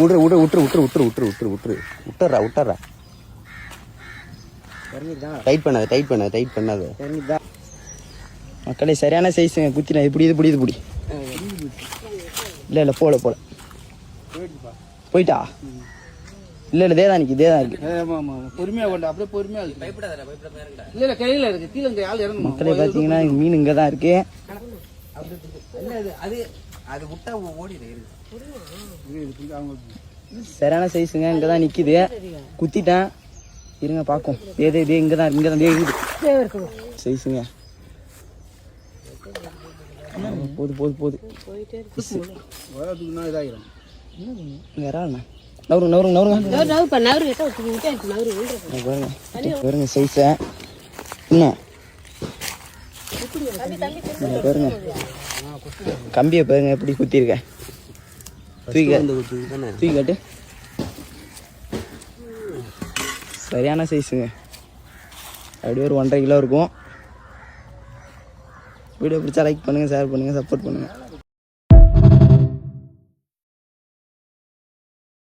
விட்டுறா. Tight பண்ணாத. மக்களே சரியான சைஸுங்க. குத்தினா இது புடி. இல்லை போல போயிட்டா. இல்லை தேதான் இருக்கு. பொறுமையா கொண்டு அப்படியே பொறுமையா இல்ல கையில இருக்கு. கீழே ஆள் இறங்கும். மக்களே பார்த்தீங்கன்னா மீன் இங்கே தான் இருக்கு. சரியான சைஸுங்க. இங்கே தான் நிற்கிது. குத்திட்டேன் இருங்க பார்க்கும். இதே இங்கே தான் இருக்குது சைஸுங்க. போது இதாகிடும். பாருங்க சைஸை. இன்னும் பாருங்க கம்பியை பாருங்க எப்படி குத்திருக்க. தூக்கி காட்டு. சரியான சைஸுங்க. அப்படியே ஒரு 1.5 கிலோ இருக்கும். வீடியோ பிடிச்சா லைக் பண்ணுங்கள், ஷேர் பண்ணுங்கள், சப்போர்ட் பண்ணுங்கள்.